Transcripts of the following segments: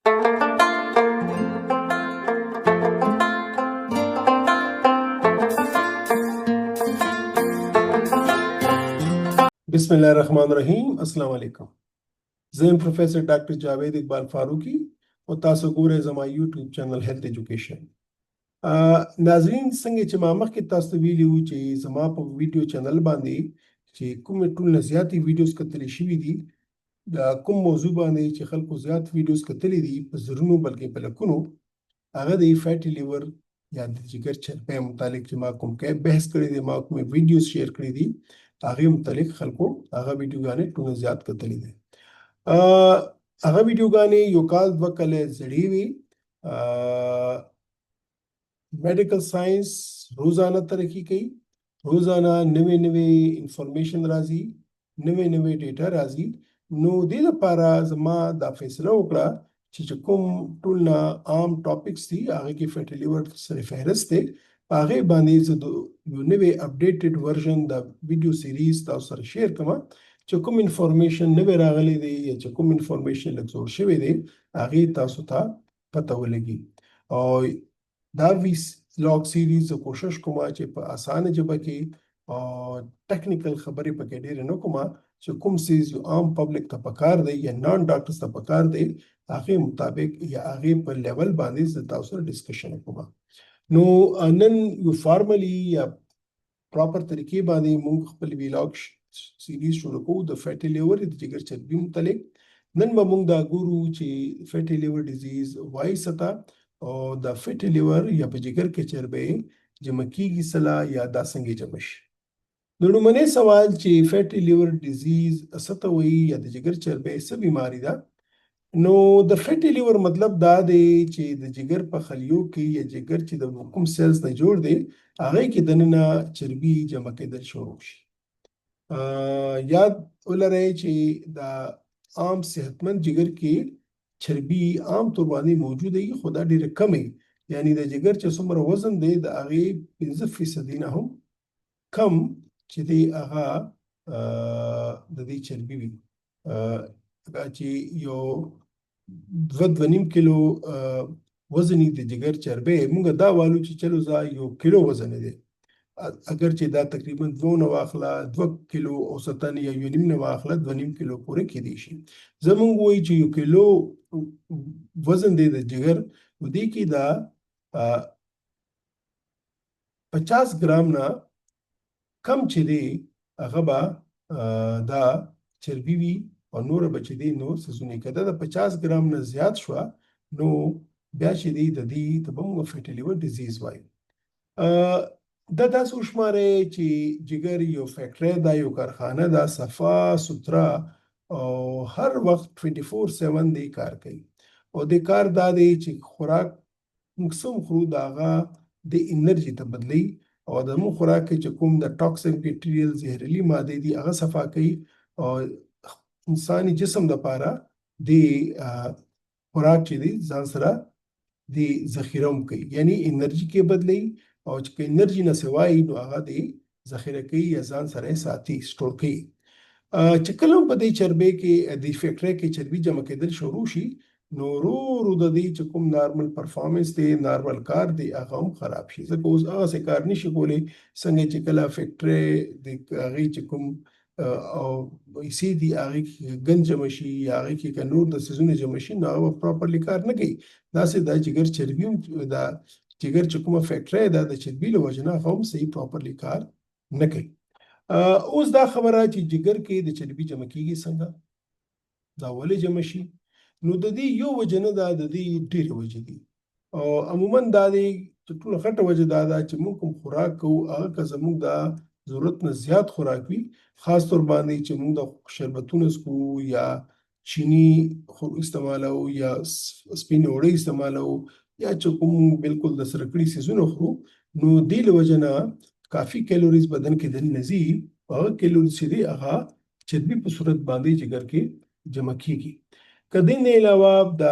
بسم الله الرحمن الرحیم. السلام علیکم. زه یم پروفیسر ډاکټر جاوید اقبال فاروقي او تاسو ګورئ زما یوټیوب چینل هیلث ایجوکیشن. ناظرین، څنګه چې ما مخکې تاسو ته ویلي وو چې زما په ویډیو چینل باندې چې کومې ټولنه زیاتې ویډیوز کتلې شوي دي، دا کوم موضوع باندې چې خلکو زیات ویډیوز کتلې دي په زرونو بلکې په لکونو، هغه د فیټي لیور یا د جګر چربۍ متعلق چې ما کوم کې بحث کړی دی، ما کوم ویډیوز شیر کړی دي، هغه متعلق خلکو هغه ویډیوګانې ټول زیات کتلې دي. هغه ویډیوګانې یو کال دوه کاله زړې وي. میډیکل ساينس روزانه ترقی کوي، روزانه نوې نوې انفارمیشن راځي، نوې نوې ډیټا راځي. نو دې لپاره زما دا فیصله وکړه چې کوم ټول عام ټاپکس دي هغه کې فیټي لیور سره فهرست دی، هغه باندې زه یو نوې اپډیټډ ورژن د ویډیو سیریز تاسو سره شیر کوم چې کوم انفارمیشن نوې راغلي دی یا چې کوم انفارمیشن لږ زور شوی دی هغه تاسو ته پته ولګي. او دا لاګ سیریز کوشش کوم چې په اسانه ژبه کې او ټیکنیکل خبرې پکې ډېر نه کوم چې کوم سیز عام پبلک ته پکار دی یا نان ډاکټرز ته پکار دی، هغه مطابق یا هغه په لیول باندې زه تاسو سره ډسکشن کوم. نو نن یو فارملی یا پراپر طریقې باندې موږ خپل ویلاګ سیریز شروع کوو د فیټي لیور د جګر چربي متعلق. نن به موږ دا ګورو چې فیټي لیور ډیزیز وایي ستا او د فیټي لیور یا په جګر کې چربي جمع کیږي سلا یا دا څنګه جمع شي. نو لومړنی سوال چې فیټي لیور ډیزیز څه ته وایي یا د جګر چربي څه بیماری ده؟ نو د فیټي لیور مطلب دا دی چې د جګر په خلیو کې یا جګر چې د کوم سیلز نه جوړ دی هغه کې دننه چربي جمع کېدل شروع شي. یاد ولرئ چې د عام صحتمند جګر کې چربي عام طور باندې موجوده وي، خو دا ډېره کمه، یعنی د جګر چې څومره وزن دی د هغې 15% نه هم کم چې دی هغه د دې چربي وي. چې یو 2.5 کیلو وزن د جګر چربي موږ دا والو چې چلو زه 1 کیلو وزن دی، اگر چې دا تقریبا 2 نه واخله 2 کیلو اوسطن یا 1.5 نه واخله 2.5 کیلو پورې کېدی شي. زمونږ وایي چې 1 کیلو وزن دی د جګر، نو دې کې دا 50 ګرام نه کم چې دی هغه به دا چربي وي او نور به چې دی نور سيزونه کده د 50 ګرام نه زیات شو نو بیا چې دی د دې ته به موږ فیټي لیور ډیزیز وایو. دا تاسو شماره چې جګر یو فیکټری دا یو کارخانه دا صفا سوترا او هر وخت 24/7 دی کار کوي او د کار دا دی چې خوراک مقسم خورو داغه د انرژي ته بدلی او د مو خوراک چې کوم د ټاکسین میټیریل زهرجن ماده دي هغه صفا کوي او انساني جسم د پاره د خوراک چې دی ځان سره د ذخیره کوي، یعنی انرژي کې بدلی او چې انرژي نه سوای نو هغه د ذخیره کوي یا ځان سره ساتي سٹور کوي. چې کله په دې چربي کې د فیکټری کې چربي جمع کېدل شروع شي نو ورو د دې چې کوم نارمل پرفارمنس دی نارمل کار دی هغه هم خراب شي. ځکه اوس هغه کار نشي کولی څنګه چې کله فیکټری د هغه چې کوم او اسی دی هغه کې ګن جمع شي یا هغه کې نور د سيزونه جمع شي نو هغه پراپرلی کار نه کوي. دا سه د جګر چربي دا جګر چې کومه فیکټری دا د چربي له وجه نه هم صحیح پراپرلی کار نه کوي. اوس دا خبره چې جګر کې د چربي جمع کیږي څنګه دا ولې جمع شي؟ نو د دې یو وجه نه دا د دې ډېر وجه دي او عموما دا د ټول غټه وجه دا چې موږ کوم خوراک کوو هغه که زموږ د ضرورت نه زیات خوراک وي، خاص طور باندې چې موږ د شربتونه څکو یا چینی استعمالو یا سپین وړۍ استعمالو یا چې کوم بالکل د سره کړي سيزونه خورو نو دې له وجه نه کافي کیلوریز بدن کې دننه نزي او کیلوریز چې دی هغه چربي په صورت باندې جګر کې جمع کیږي. کدی نه علاوه د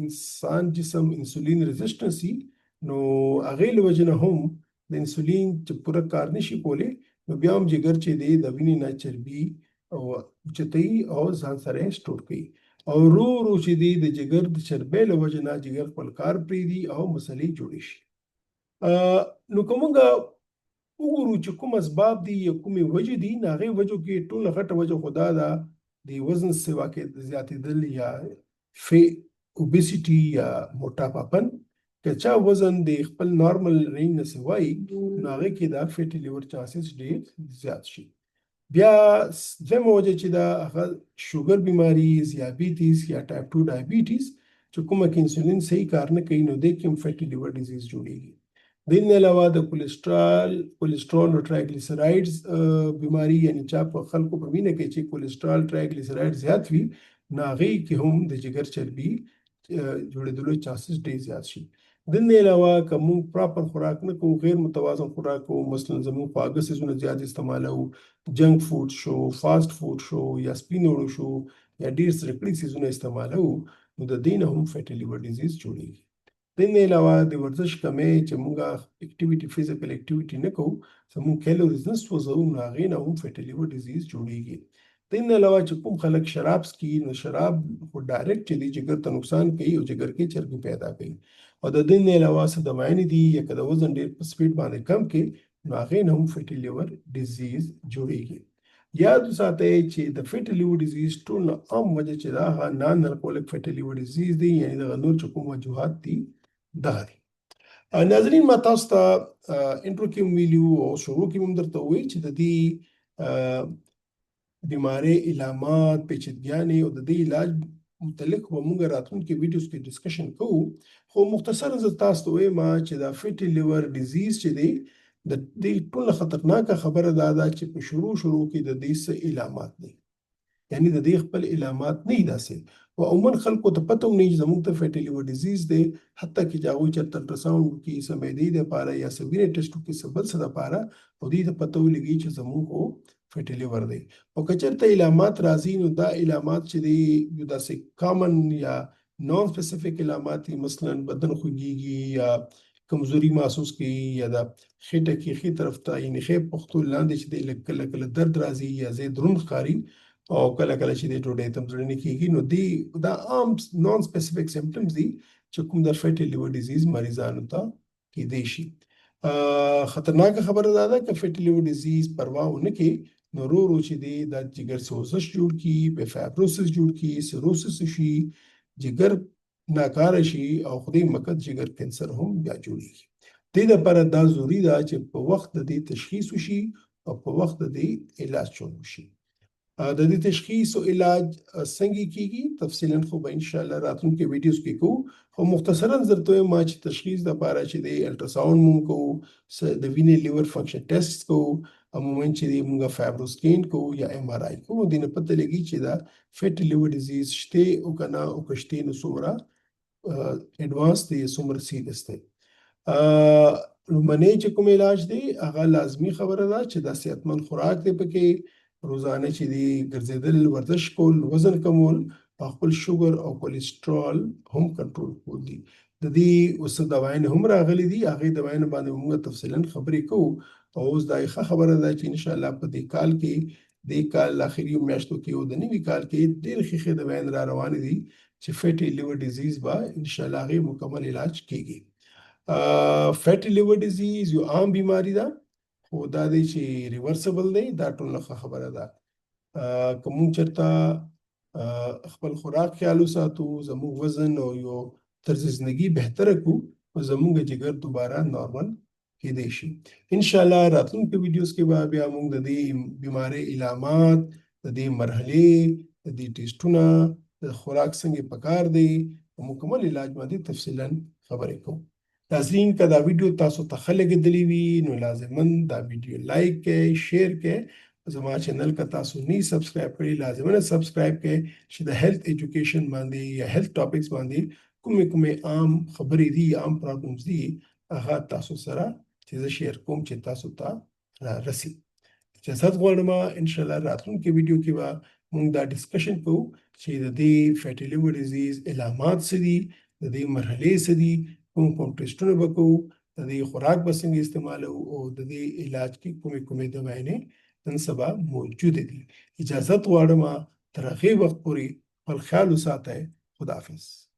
انسان جسم انسولین ریزिस्टेंसी نو هغه له وجه نه هم د انسولین چې پوره کار نشي کولی نو بیا هم جګر چې دی د وینې نه چربي او چتای او ځان سره سٹور کوي او ورو ورو چې دی د جګر د چربۍ له وجې نه جګر خپل کار پرېږدي او مسلې جوړې شي. نو که موږ وګورو چې کوم اسباب دي یا کومې وجې دي، نو هغې وجو کې ټوله غټه وجه خو دا ده د وزن سوا کې زیاتېدل یا اوبیسیټي یا موټاپاپن. که چا وزن د خپل نارمل رینج نه سوای نو هغې کې دا فیټي لیور چانسز ډېر زیات شي. بیا دویمه وجه چې دا هغه شوګر بیماري، دیابیټیس یا ټایپ 2 ډایبیټیس چې کومه کې انسولین صحیح کار نه کوي نو دې کې هم فیټي لیور ډیزیز جوړېږي. د دې نه علاوه د کولیسټرول او ټرایګلیسرایډز بیماري، یعنی چا په خلکو په وینه کې چې کولیسټرول ټرایګلیسرایډ زیات وي نو هغې کې هم د جګر چربي جوړېدلو چانسز ډېر زیات شي. د دې نه علاوه که موږ پراپر خوراک نه کوو، غیر متوازن خوراک کوو، مثلا زموږ خواږه څیزونه زیات استعمالوو، جنک فوډ شو، فاسټ فوډ شو یا سپین اوړه شو یا ډېر سره کړي څیزونه استعمالوو نو د دې نه هم فیټي لیور ډیزیز جوړېږي. د دې نه علاوه د ورزش کمۍ چې موږ اکټیویټي فزیکل اکټیویټي نه کوو، زموږ کیلوریز نه سوځوو نو هغې نه هم فیټي لیور ډیزیز جوړېږي. د دې نه علاوه چې کوم خلک شراب څکي نو شراب خو ډایرکټ چې دی جګر ته نقصان کوي او جګر کې چربي پیدا کوي. او د دې نه علاوه څه دوايانې دي یا که د وزن ډېر په سپیډ باندې کم کې نو هغې نه هم فیټي لیور ډیزیز جوړېږي. یاد وساتئ چې د فیټي لیور ډیزیز ټول نه عام وجه چې دا هغه نان الکوهولیک فیټي لیور ډیزیز دی، یعنې دغه نور چې کوم وجوهات دي دغه دي. ناظرین ما تاسو ته انټرو کې ویلو او شروع کې هم درته وویل چې د دې بیمارۍ علامات، پیچیدګیانې او د دې علاج متعلق به موږ راتلونکي ویډیوز کې ډسکشن کوو. خو مختصراً زه تاسو ته وایم چې دا فیټي لیور ډیزیز چې دی د دې ټوله خطرناکه خبره دا ده چې په شروع کې د دې څه علامات دي، یعنی د دې خپل علامات نه دي داسې. او عموما خلکو ته پته هم نه چې زموږ ته فیټي لیور ډیزیز دی، حتی کې چې هغوی چېرته الټراساونډ وکړي څه معدې دپاره یا څه وینې ټسټ وکړي څه بل څه دپاره او دوی ته پته ولګي چې زموږ خو فیټي لیور دی. او که چېرته علامات راځي نو دا علامات چې دی یو داسې کامن یا نان سپیسیفیک علامات دي، مثلا بدن خوږیږي یا کمزوري محسوس کوي یا د خېټه کې ښي طرف ته یعنې ښۍ پښتو لاندې چې دی لږ کله کله درد راځي یا ځای دروند ښکاري او کله کله چې د ډوډۍ ته زړه نه کېږي نو دا عام نان سپیسیفیک سمپټمز دي چې کوم د فیټي لیور ډیزیز مریضانو ته کېدی شي. خطرناکه خبره دا ده که فیټي لیور ډیزیز پروا ونه کړي نو ورو ورو چې دی دا جګر سوزش جوړ کړي، بیا فایبروسس جوړ کړي، سیروسس شي، جګر ناکاره شي او خدای مکد جګر کینسر هم بیا جوړېږي. دې دپاره دا ضروري ده چې په وخت د دې تشخیص وشي او په وخت د دې علاج شروع شي. د دې تشخیص او علاج څنګه کیږي تفصیلا خو به ان شاء الله راتلونکي ویډیوز کې کوو. خو مختصرا درته وایم چې تشخیص لپاره چې د الټراساونډ مونږ کوو، د وینې لیور فنکشن ټیسټ کوو، عموما چې مونږ فایبروسکین کوو یا ایم آر آی کوو. دې نه پته لګي چې دا فیټي لیور ډیزیز شته او که نه او که شته نو څومره ایډوانس دی څومره سیریس دی. لومړنی چې کوم علاج دی هغه لازمي خبره ده چې دا صحتمند خوراک دی، پکې روزانه چې دی ګرځېدل، ورزش کول، وزن کمول او خپل شوګر او کولیسټرول هم کنټرول کول دي. د دې اوس دوايانې هم راغلي دي، هغې دوايانو باندې موږ تفصیلا خبرې کوو. او اوس دا ښه خبره ده چې انشاءالله په دې کال کې د کال آخري میاشتو کې او د نوي کال کې ډېر ښې دوايانې را روانې دي چې فیټي لیور ډیزیز به انشاءالله هغې مکمل علاج کېږي. فیټي لیور ډیزیز یو عام بیماری ده خو دا دی چې ریورسبل دی، دا ټوله ښه خبره ده. که موږ چېرته خپل خوراک خیال وساتو، زموږ وزن او یو طرز زندګي بهتره کړو نو زموږ جګر دوباره نارمل کېدی شي. انشاءالله راتلونکي ویډیوز کې به بیا موږ د دې بیمارۍ علامات، د دې مرحلې، د دې ټیسټونه، د خوراک څنګه پکار دی او مکمل علاج باندې تفصیلا خبرې کوو. ناظرین که دا ویډیو تاسو ته ښه لګېدلی وي نو لازماً دا ویډیو لایک کړئ، شیر کړئ. زما چینل که تاسو نه سبسکرایب کړئ لازماً سبسکرایب کړئ چې د هیلث ایجوکیشن باندې یا هیلث ټاپکس باندې کومې عام خبرې دي، عام پرابلمز دي هغه تاسو سره چې زه شیر کوم چې تاسو ته رسي. اجازه غواړم انشاءالله راتلونکي ویډیو کې به موږ دا ډسکشن کوو چې د دې فیټي لیور ډیزیز علامات څه دي، د دې مرحلې څه دي، کوم ټیسټونه به کوو، د دې خوراک به څنګه استعمالوو او د دې علاج کې کومې دوايانې نن سبا موجودې دي. اجازه غواړم تر هغې وخت پورې خپل خیال وساتئ. خداحافظ.